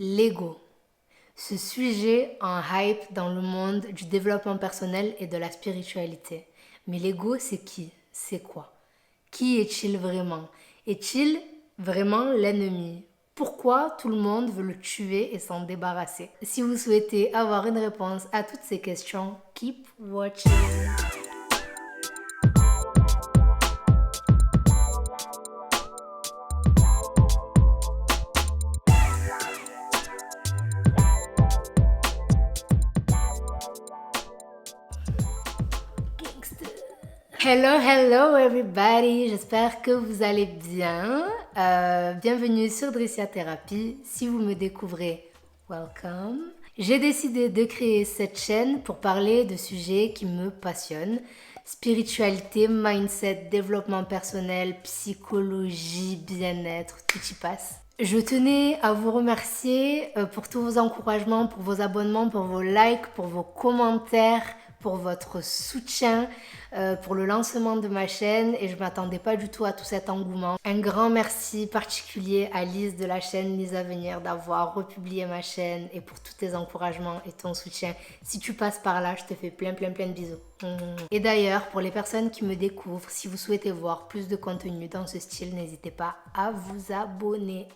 L'ego. Ce sujet en hype dans le monde du développement personnel et de la spiritualité. Mais l'ego, c'est qui? C'est quoi? Qui est-il vraiment? Est-il vraiment l'ennemi? Pourquoi tout le monde veut le tuer et s'en débarrasser? Si vous souhaitez avoir une réponse à toutes ces questions, keep watching. Hello everybody, j'espère que vous allez bien. Bienvenue sur Drissia Thérapie. Si vous me découvrez, welcome. J'ai décidé de créer cette chaîne pour parler de sujets qui me passionnent. Spiritualité, mindset, développement personnel, psychologie, bien-être, tout y passe. Je tenais à vous remercier pour tous vos encouragements, pour vos abonnements, pour vos likes, pour vos commentaires, pour votre soutien, pour le lancement de ma chaîne, et je ne m'attendais pas du tout à tout cet engouement. Un grand merci particulier à Lise de la chaîne Lise à venir d'avoir republié ma chaîne et pour tous tes encouragements et ton soutien. Si tu passes par là, je te fais plein de bisous. Et d'ailleurs, pour les personnes qui me découvrent, si vous souhaitez voir plus de contenu dans ce style, n'hésitez pas à vous abonner.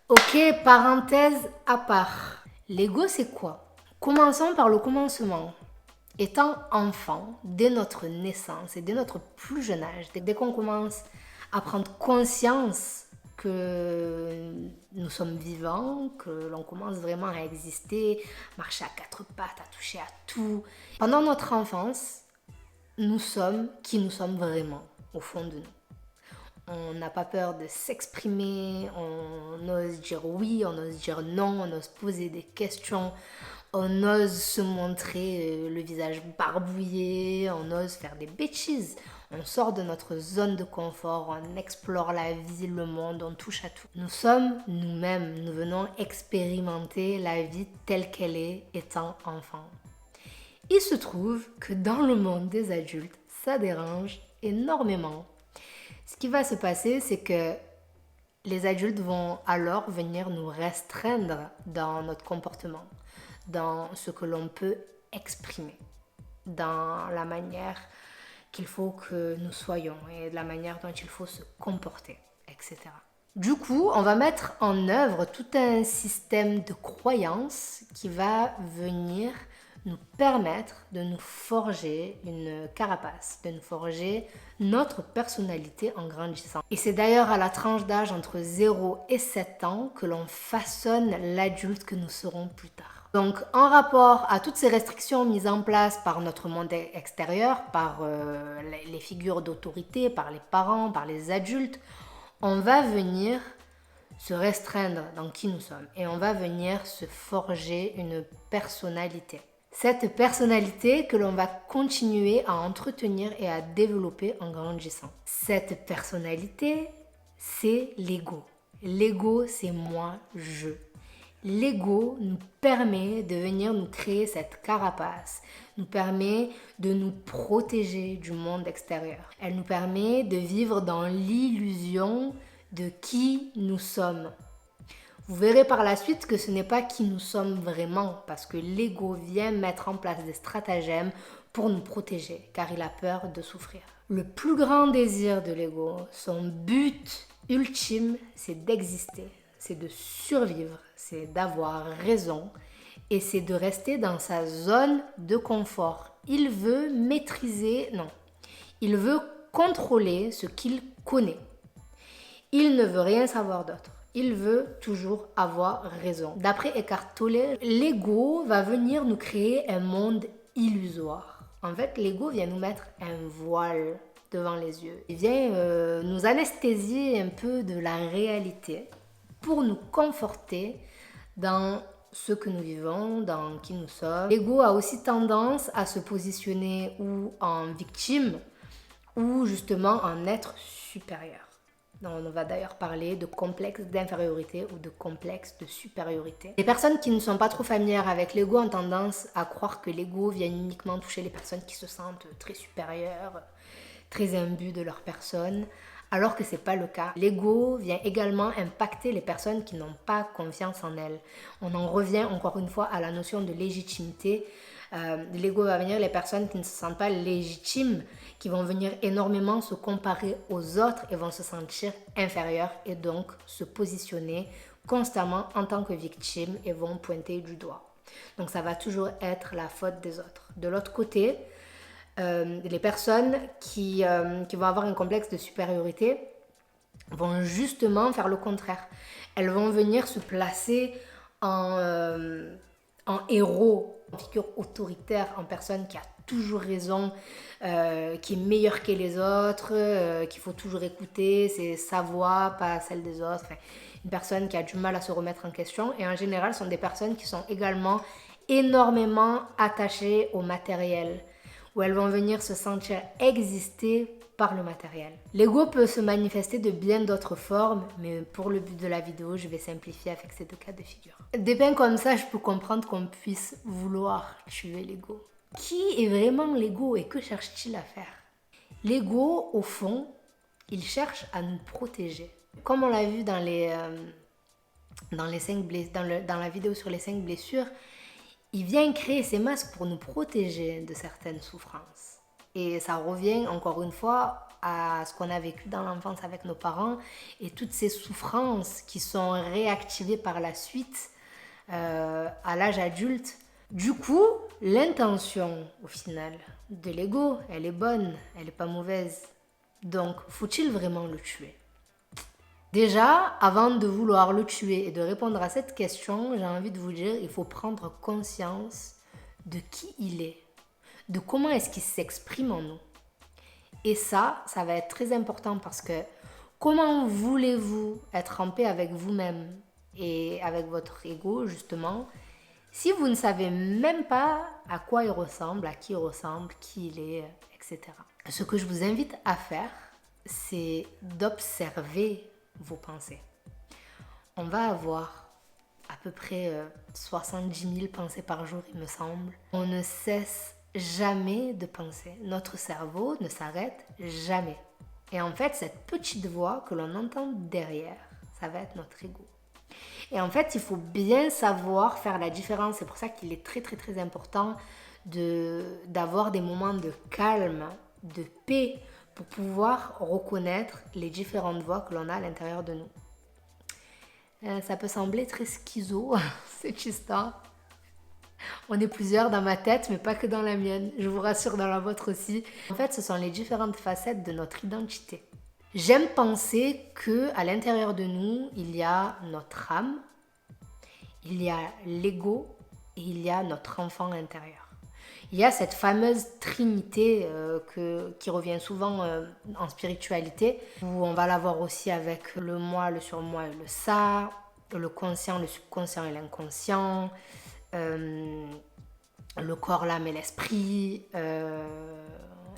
Ok, parenthèse à part. L'ego, c'est quoi? Commençons par le commencement. Étant enfant, dès notre naissance et dès notre plus jeune âge, dès qu'on commence à prendre conscience que nous sommes vivants, que l'on commence vraiment à exister, marcher à quatre pattes, à toucher à tout, pendant notre enfance, nous sommes qui nous sommes vraiment, au fond de nous. On n'a pas peur de s'exprimer, on ose dire oui, on ose dire non, on ose poser des questions, on ose se montrer le visage barbouillé, on ose faire des bêtises. On sort de notre zone de confort, on explore la vie, le monde, on touche à tout. Nous sommes nous-mêmes, nous venons expérimenter la vie telle qu'elle est étant enfant. Il se trouve que dans le monde des adultes, ça dérange énormément. Ce qui va se passer, c'est que les adultes vont alors venir nous restreindre dans notre comportement, dans ce que l'on peut exprimer, dans la manière qu'il faut que nous soyons et de la manière dont il faut se comporter, etc. Du coup, on va mettre en œuvre tout un système de croyances qui va venir nous permettre de nous forger une carapace, de nous forger notre personnalité en grandissant. Et c'est d'ailleurs à la tranche d'âge entre 0 et 7 ans que l'on façonne l'adulte que nous serons plus tard. Donc, en rapport à toutes ces restrictions mises en place par notre monde extérieur, par les figures d'autorité, par les parents, par les adultes, on va venir se restreindre dans qui nous sommes et on va venir se forger une personnalité. Cette personnalité que l'on va continuer à entretenir et à développer en grandissant. Cette personnalité, c'est l'ego. L'ego, c'est moi, je. L'ego nous permet de venir nous créer cette carapace, nous permet de nous protéger du monde extérieur. Elle nous permet de vivre dans l'illusion de qui nous sommes. Vous verrez par la suite que ce n'est pas qui nous sommes vraiment, parce que l'ego vient mettre en place des stratagèmes pour nous protéger, car il a peur de souffrir. Le plus grand désir de l'ego, son but ultime, c'est d'exister, c'est de survivre, c'est d'avoir raison et c'est de rester dans sa zone de confort. Il veut maîtriser, non, il veut contrôler ce qu'il connaît. Il ne veut rien savoir d'autre. Il veut toujours avoir raison. D'après Eckhart Tolle, l'ego va venir nous créer un monde illusoire. En fait, l'ego vient nous mettre un voile devant les yeux. Il vient nous anesthésier un peu de la réalité pour nous conforter dans ce que nous vivons, dans qui nous sommes. L'ego a aussi tendance à se positionner ou en victime ou justement en être supérieur. On va d'ailleurs parler de complexe d'infériorité ou de complexe de supériorité. Les personnes qui ne sont pas trop familières avec l'ego ont tendance à croire que l'ego vient uniquement toucher les personnes qui se sentent très supérieures, très imbues de leur personne, Alors que ce n'est pas le cas. L'ego vient également impacter les personnes qui n'ont pas confiance en elles. On en revient encore une fois à la notion de légitimité. L'ego va venir les personnes qui ne se sentent pas légitimes, qui vont venir énormément se comparer aux autres et vont se sentir inférieures et donc se positionner constamment en tant que victime et vont pointer du doigt. Donc ça va toujours être la faute des autres. De l'autre côté, les personnes qui vont avoir un complexe de supériorité vont justement faire le contraire. Elles vont venir se placer en héros, en figure autoritaire, en personne qui a toujours raison, qui est meilleure que les autres, qu'il faut toujours écouter, c'est sa voix, pas celle des autres. Enfin, une personne qui a du mal à se remettre en question. Et en général, ce sont des personnes qui sont également énormément attachées au matériel, où elles vont venir se sentir exister par le matériel. L'ego peut se manifester de bien d'autres formes, mais pour le but de la vidéo, je vais simplifier avec ces deux cas de figure. Dépeint comme ça, je peux comprendre qu'on puisse vouloir tuer l'ego. Qui est vraiment l'ego et que cherche-t-il à faire? L'ego, au fond, il cherche à nous protéger. Comme on l'a vu dans la vidéo sur les 5 blessures, il vient créer ces masques pour nous protéger de certaines souffrances. Et ça revient encore une fois à ce qu'on a vécu dans l'enfance avec nos parents et toutes ces souffrances qui sont réactivées par la suite à l'âge adulte. Du coup, l'intention au final de l'ego, elle est bonne, elle n'est pas mauvaise. Donc, faut-il vraiment le tuer? Déjà, avant de vouloir le tuer et de répondre à cette question, j'ai envie de vous dire, il faut prendre conscience de qui il est, de comment est-ce qu'il s'exprime en nous. Et ça va être très important parce que comment voulez-vous être en paix avec vous-même et avec votre ego, justement, si vous ne savez même pas à quoi il ressemble, à qui il ressemble, qui il est, etc. Ce que je vous invite à faire, c'est d'observer vos pensées. On va avoir à peu près 70 000 pensées par jour, il me semble. On ne cesse jamais de penser. Notre cerveau ne s'arrête jamais. Et en fait, cette petite voix que l'on entend derrière, ça va être notre ego. Et en fait, il faut bien savoir faire la différence. C'est pour ça qu'il est très très très important d'avoir des moments de calme, de paix, pour pouvoir reconnaître les différentes voix que l'on a à l'intérieur de nous. Ça peut sembler très schizo, cette histoire. On est plusieurs dans ma tête, mais pas que dans la mienne. Je vous rassure, dans la vôtre aussi. En fait, ce sont les différentes facettes de notre identité. J'aime penser qu'à l'intérieur de nous, il y a notre âme, il y a l'ego et il y a notre enfant intérieur. Il y a cette fameuse trinité qui revient souvent en spiritualité, où on va la voir aussi avec le moi, le surmoi et le ça, le conscient, le subconscient et l'inconscient, le corps, l'âme et l'esprit,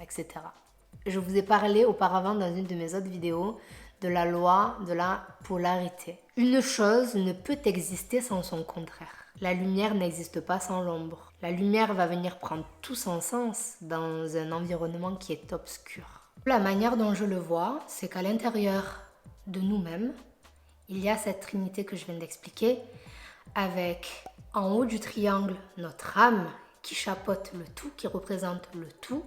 etc. Je vous ai parlé auparavant dans une de mes autres vidéos de la loi de la polarité. Une chose ne peut exister sans son contraire. La lumière n'existe pas sans l'ombre. La lumière va venir prendre tout son sens dans un environnement qui est obscur. La manière dont je le vois, c'est qu'à l'intérieur de nous-mêmes, il y a cette trinité que je viens d'expliquer, avec en haut du triangle notre âme qui chapeaute le tout, qui représente le tout.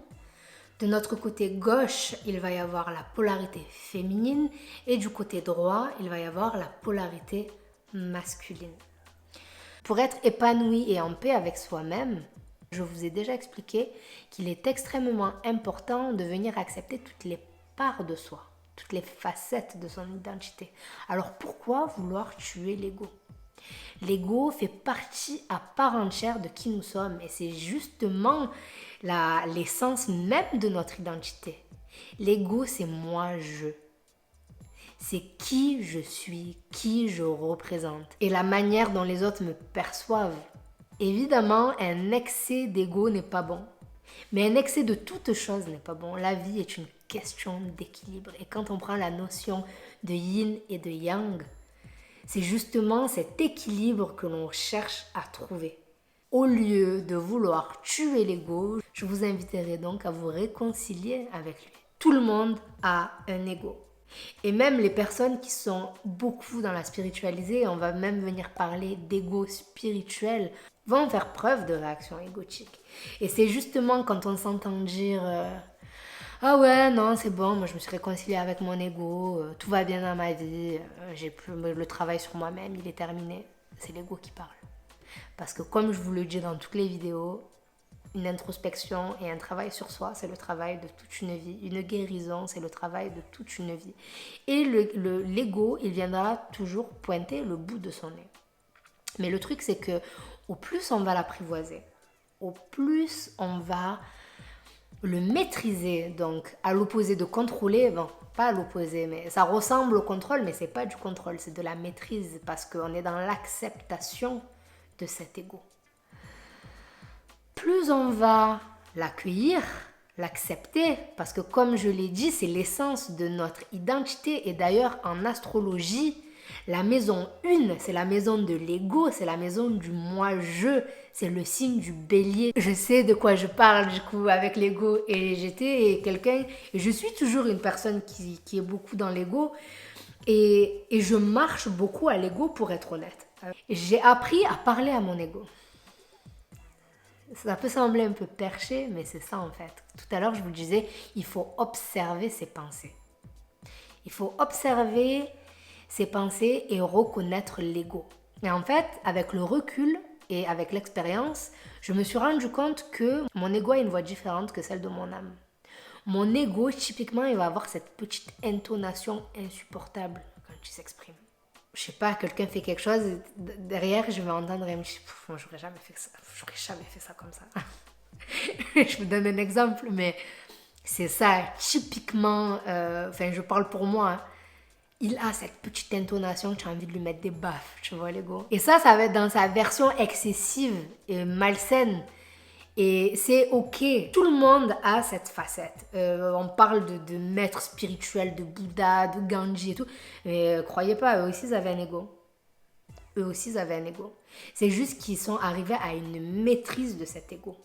De notre côté gauche, il va y avoir la polarité féminine et du côté droit, il va y avoir la polarité masculine. Pour être épanoui et en paix avec soi-même, je vous ai déjà expliqué qu'il est extrêmement important de venir accepter toutes les parts de soi, toutes les facettes de son identité. Alors pourquoi vouloir tuer l'ego ? L'ego fait partie à part entière de qui nous sommes et c'est justement l'essence même de notre identité. L'ego, c'est moi-je. C'est qui je suis, qui je représente et la manière dont les autres me perçoivent. Évidemment, un excès d'ego n'est pas bon. Mais un excès de toute chose n'est pas bon. La vie est une question d'équilibre. Et quand on prend la notion de yin et de yang, c'est justement cet équilibre que l'on cherche à trouver. Au lieu de vouloir tuer l'ego, je vous inviterai donc à vous réconcilier avec lui. Tout le monde a un ego. Et même les personnes qui sont beaucoup dans la spiritualité, on va même venir parler d'ego spirituel, vont faire preuve de réaction égotique. Et c'est justement quand on s'entend dire ah ouais, non, c'est bon, moi je me suis réconciliée avec mon ego, tout va bien dans ma vie, j'ai plus le travail sur moi-même, il est terminé. C'est l'ego qui parle. Parce que comme je vous le dis dans toutes les vidéos, une introspection et un travail sur soi, c'est le travail de toute une vie. Une guérison, c'est le travail de toute une vie. Et l'ego, il viendra toujours pointer le bout de son nez. Mais le truc, c'est que au plus on va l'apprivoiser, au plus on va le maîtriser, donc à l'opposé de contrôler, bon, pas à l'opposé, mais ça ressemble au contrôle, mais c'est pas du contrôle, c'est de la maîtrise, parce qu'on est dans l'acceptation de cet ego. Plus on va l'accueillir, l'accepter, parce que comme je l'ai dit, c'est l'essence de notre identité. Et d'ailleurs, en astrologie, la maison 1, c'est la maison de l'ego, c'est la maison du moi-je, c'est le signe du bélier. Je sais de quoi je parle du coup avec l'ego, et j'étais quelqu'un, et je suis toujours une personne qui est beaucoup dans l'ego, et je marche beaucoup à l'ego pour être honnête. J'ai appris à parler à mon ego. Ça peut sembler un peu perché, mais c'est ça en fait. Tout à l'heure, je vous disais, il faut observer ses pensées. Il faut observer ses pensées et reconnaître l'ego. Et en fait, avec le recul et avec l'expérience, je me suis rendu compte que mon ego a une voix différente que celle de mon âme. Mon ego, typiquement, il va avoir cette petite intonation insupportable quand il s'exprime. Je sais pas, quelqu'un fait quelque chose, derrière je vais entendre et me dire, moi j'aurais jamais fait ça comme ça. Je vous donne un exemple, mais c'est ça, typiquement, enfin je parle pour moi, hein. Il a cette petite intonation, tu as envie de lui mettre des baffes, tu vois l'ego. Et ça va être dans sa version excessive et malsaine. Et c'est ok, tout le monde a cette facette. On parle de maîtres spirituels, de Bouddha, de Gandhi et tout. Mais croyez pas, eux aussi ils avaient un ego. Eux aussi ils avaient un ego. C'est juste qu'ils sont arrivés à une maîtrise de cet ego.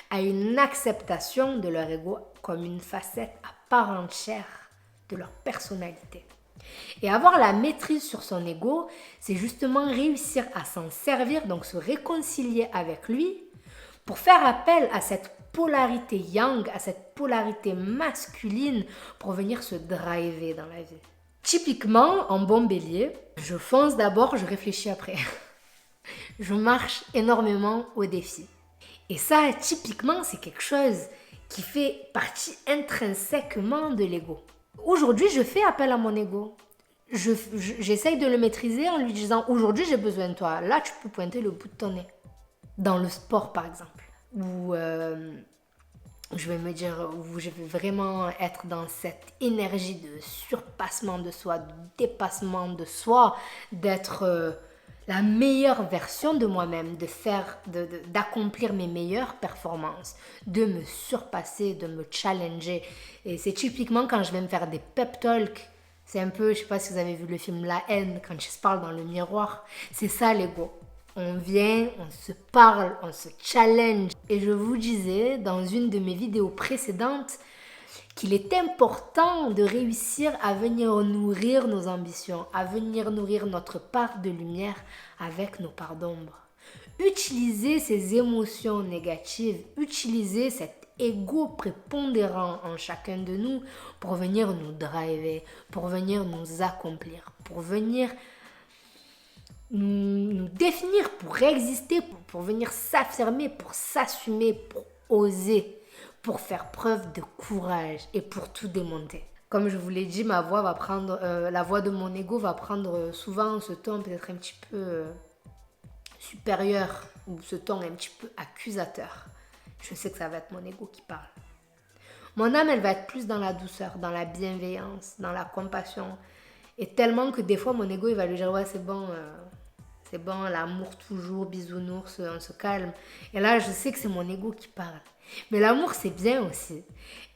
À une acceptation de leur ego comme une facette à part entière de leur personnalité. Et avoir la maîtrise sur son ego, c'est justement réussir à s'en servir, donc se réconcilier avec lui, pour faire appel à cette polarité yang, à cette polarité masculine pour venir se driver dans la vie. Typiquement, en bon bélier, je fonce d'abord, je réfléchis après. Je marche énormément au défi. Et ça, typiquement, c'est quelque chose qui fait partie intrinsèquement de l'ego. Aujourd'hui, je fais appel à mon ego. J'essaye de le maîtriser en lui disant, aujourd'hui, j'ai besoin de toi. Là, tu peux pointer le bout de ton nez. Dans le sport, par exemple, où je vais me dire, où je vais vraiment être dans cette énergie de surpassement de soi, de dépassement de soi, d'être la meilleure version de moi-même, d'accomplir mes meilleures performances, de me surpasser, de me challenger. Et c'est typiquement quand je vais me faire des pep talks. C'est un peu, je sais pas si vous avez vu le film La haine, quand je se parle dans le miroir. C'est ça l'ego. On vient, on se parle, on se challenge. Et je vous disais dans une de mes vidéos précédentes qu'il est important de réussir à venir nourrir nos ambitions, à venir nourrir notre part de lumière avec nos parts d'ombre. Utiliser ces émotions négatives, utiliser cet ego prépondérant en chacun de nous pour venir nous driver, pour venir nous accomplir, pour venir nous définir, pour exister, pour venir s'affirmer, pour s'assumer, pour oser, pour faire preuve de courage et pour tout démonter. Comme je vous l'ai dit, ma voix va prendre, la voix de mon ego va prendre souvent ce ton peut-être un petit peu supérieur ou ce ton un petit peu accusateur. Je sais que ça va être mon ego qui parle. Mon âme, elle va être plus dans la douceur, dans la bienveillance, dans la compassion. Et tellement que des fois, mon ego, il va lui dire, ouais, c'est bon, l'amour toujours, bisounours, on se calme. Et là, je sais que c'est mon ego qui parle. Mais l'amour, c'est bien aussi.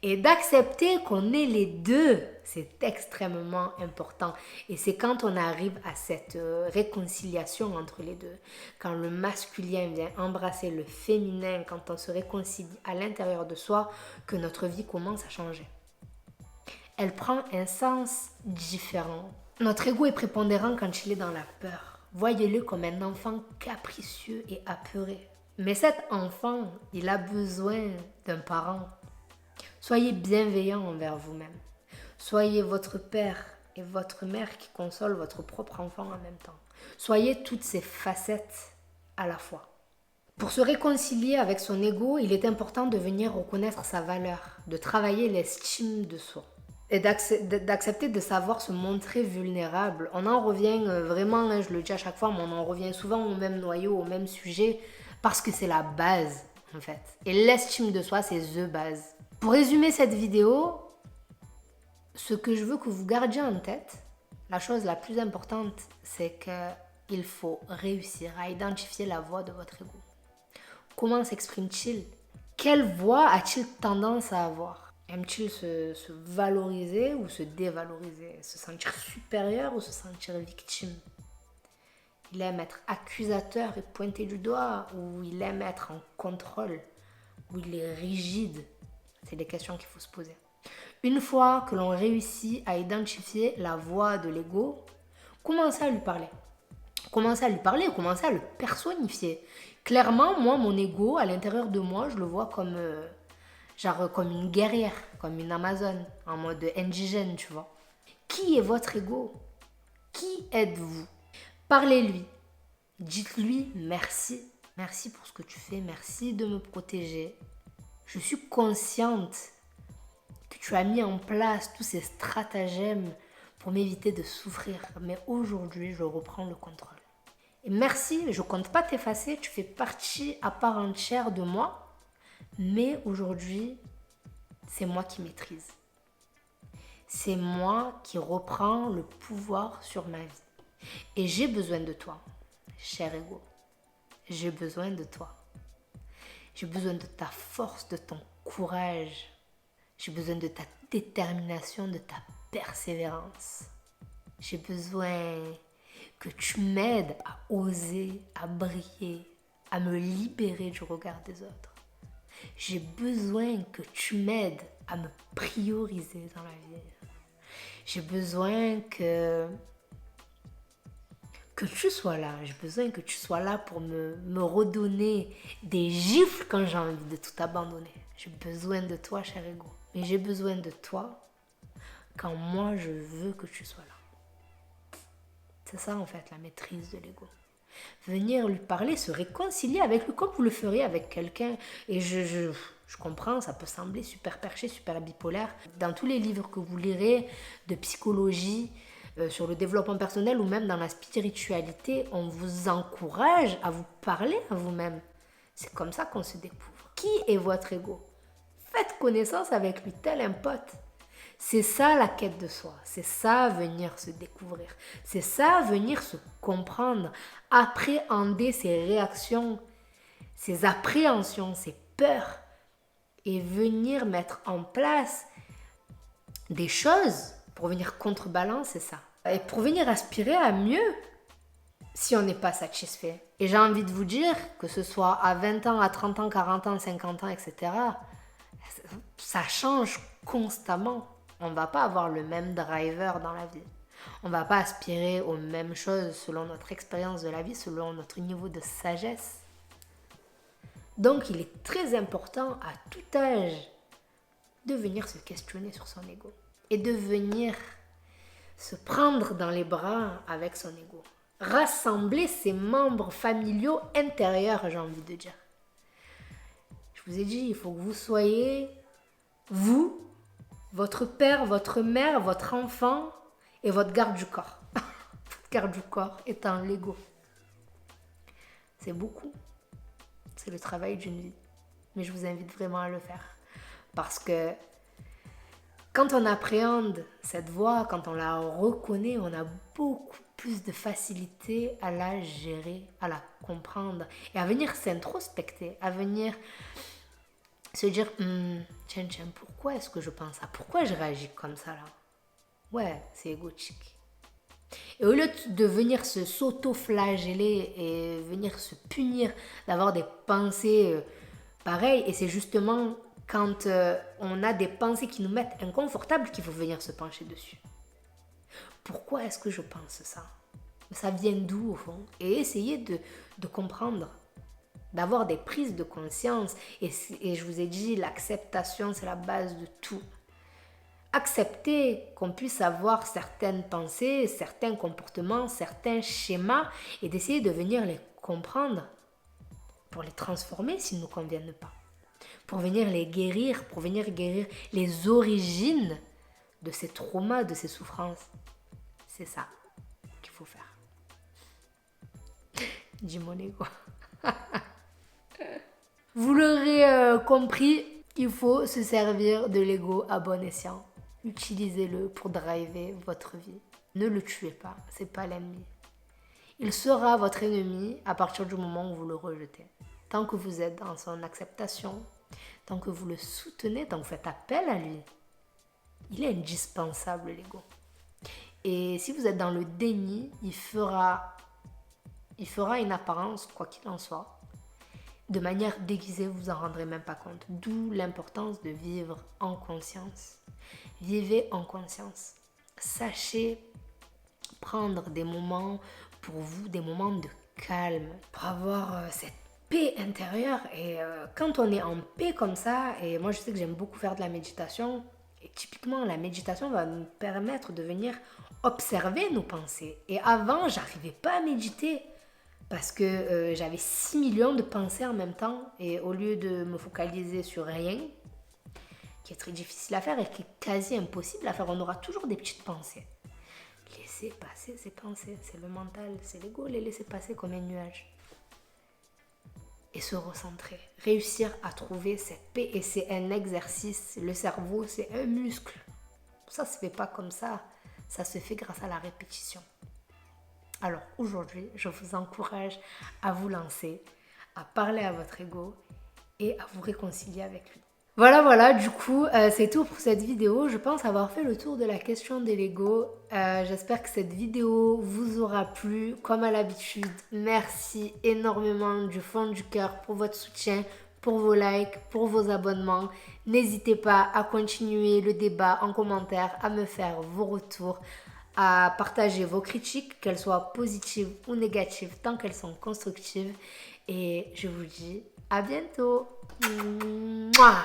Et d'accepter qu'on est les deux, c'est extrêmement important. Et c'est quand on arrive à cette réconciliation entre les deux, quand le masculin vient embrasser le féminin, quand on se réconcilie à l'intérieur de soi, que notre vie commence à changer. elle prend un sens différent. Notre ego est prépondérant quand il est dans la peur. Voyez-le comme un enfant capricieux et apeuré. Mais cet enfant, il a besoin d'un parent. Soyez bienveillant envers vous-même. Soyez votre père et votre mère qui consolent votre propre enfant en même temps. Soyez toutes ces facettes à la fois. Pour se réconcilier avec son ego, il est important de venir reconnaître sa valeur, de travailler l'estime de soi et d'accepter de savoir se montrer vulnérable. On en revient vraiment, je le dis à chaque fois, mais on en revient souvent au même noyau, au même sujet, parce que c'est la base en fait. Et l'estime de soi, c'est the base. Pour résumer cette vidéo, ce que je veux que vous gardiez en tête, la chose la plus importante, c'est qu'il faut réussir à identifier la voix de votre ego. Comment s'exprime-t-il? Quelle voix a-t-il tendance à avoir? Aime-t-il se valoriser ou se dévaloriser? Se sentir supérieur ou se sentir victime? Il aime être accusateur et pointer du doigt, ou il aime être en contrôle, ou il est rigide? C'est des questions qu'il faut se poser. Une fois que l'on réussit à identifier la voix de l'ego, commencez à lui parler. Commencez à lui parler, commencez à le personnifier. Clairement, moi, mon ego, à l'intérieur de moi, je le vois comme, comme une guerrière, comme une Amazone, en mode indigène, tu vois. Qui est votre ego? Qui êtes-vous? Parlez-lui. Dites-lui merci. Merci pour ce que tu fais, merci de me protéger. Je suis consciente que tu as mis en place tous ces stratagèmes pour m'éviter de souffrir. Mais aujourd'hui, je reprends le contrôle. Et merci, je ne compte pas t'effacer, tu fais partie à part entière de moi. Mais aujourd'hui, c'est moi qui maîtrise. C'est moi qui reprends le pouvoir sur ma vie. Et j'ai besoin de toi, cher ego. J'ai besoin de toi. J'ai besoin de ta force, de ton courage. J'ai besoin de ta détermination, de ta persévérance. J'ai besoin que tu m'aides à oser, à briller, à me libérer du regard des autres. J'ai besoin que tu m'aides à me prioriser dans la vie. J'ai besoin que tu sois là. J'ai besoin que tu sois là pour me redonner des gifles quand j'ai envie de tout abandonner. J'ai besoin de toi, cher ego. Mais j'ai besoin de toi quand moi je veux que tu sois là. C'est ça en fait la maîtrise de l'ego. Venir lui parler, se réconcilier avec lui comme vous le feriez avec quelqu'un. Et je comprends, ça peut sembler super perché, super bipolaire. Dans tous les livres que vous lirez de psychologie, sur le développement personnel ou même dans la spiritualité, on vous encourage à vous parler à vous-même. C'est comme ça qu'on se découvre. Qui est votre ego? Faites connaissance avec lui, tel un pote. C'est ça la quête de soi, c'est ça venir se découvrir, c'est ça venir se comprendre, appréhender ses réactions, ses appréhensions, ses peurs et venir mettre en place des choses pour venir contrebalancer ça. Et pour venir aspirer à mieux si on n'est pas satisfait. Et j'ai envie de vous dire que ce soit à 20 ans, à 30 ans, 40 ans, 50 ans, etc., ça change constamment. On ne va pas avoir le même driver dans la vie. On ne va pas aspirer aux mêmes choses selon notre expérience de la vie, selon notre niveau de sagesse. Donc, il est très important à tout âge de venir se questionner sur son ego et de venir se prendre dans les bras avec son ego. Rassembler ses membres familiaux intérieurs, j'ai envie de dire. Je vous ai dit, il faut que vous soyez vous, votre père, votre mère, votre enfant et votre garde du corps. Votre garde du corps étant l'ego. C'est beaucoup. C'est le travail d'une vie. Mais je vous invite vraiment à le faire. Parce que quand on appréhende cette voix, quand on la reconnaît, on a beaucoup plus de facilité à la gérer, à la comprendre et à venir s'introspecter, à venir se dire tiens, pourquoi est-ce que je pense ça? Pourquoi je réagis comme ça là? Ouais, c'est égotique. Et au lieu de venir s'auto-flageller et venir se punir d'avoir des pensées pareilles, et c'est justement quand on a des pensées qui nous mettent inconfortables qu'il faut venir se pencher dessus. Pourquoi est-ce que je pense ça? Ça vient d'où au fond? Et essayer de comprendre, d'avoir des prises de conscience. Et je vous ai dit, l'acceptation, c'est la base de tout. Accepter qu'on puisse avoir certaines pensées, certains comportements, certains schémas et d'essayer de venir les comprendre pour les transformer s'ils ne nous conviennent pas. Pour venir les guérir, pour venir guérir les origines de ces traumas, de ces souffrances. C'est ça qu'il faut faire. Dis mon ego. Vous l'aurez compris, il faut se servir de l'ego à bon escient. Utilisez-le pour driver votre vie. Ne le tuez pas, c'est pas l'ennemi. Il sera votre ennemi à partir du moment où vous le rejetez. Tant que vous êtes dans son acceptation, tant que vous le soutenez, tant que vous faites appel à lui, il est indispensable, l'ego. Et si vous êtes dans le déni, il fera une apparence, quoi qu'il en soit. De manière déguisée, vous en rendrez même pas compte. D'où l'importance de vivre en conscience. Vivez en conscience. Sachez prendre des moments pour vous, des moments de calme, pour avoir cette paix intérieure. Et quand on est en paix comme ça, et moi je sais que j'aime beaucoup faire de la méditation, et typiquement la méditation va nous permettre de venir observer nos pensées. Et avant, j'arrivais pas à méditer parce que j'avais 6 millions de pensées en même temps, et au lieu de me focaliser sur rien, qui est très difficile à faire et qui est quasi impossible à faire, on aura toujours des petites pensées. Laissez passer ces pensées, c'est le mental, c'est l'ego, les laisser passer comme un nuage. Et se recentrer, réussir à trouver cette paix, et c'est un exercice. Le cerveau, c'est un muscle. Ça se fait pas comme ça se fait grâce à la répétition. Alors aujourd'hui, je vous encourage à vous lancer, à parler à votre ego et à vous réconcilier avec lui. Voilà, du coup, c'est tout pour cette vidéo. Je pense avoir fait le tour de la question de l'ego. J'espère que cette vidéo vous aura plu. Comme à l'habitude, merci énormément du fond du cœur pour votre soutien, pour vos likes, pour vos abonnements. N'hésitez pas à continuer le débat en commentaire, à me faire vos retours, à partager vos critiques, qu'elles soient positives ou négatives, tant qu'elles sont constructives. Et je vous dis à bientôt. Mouah.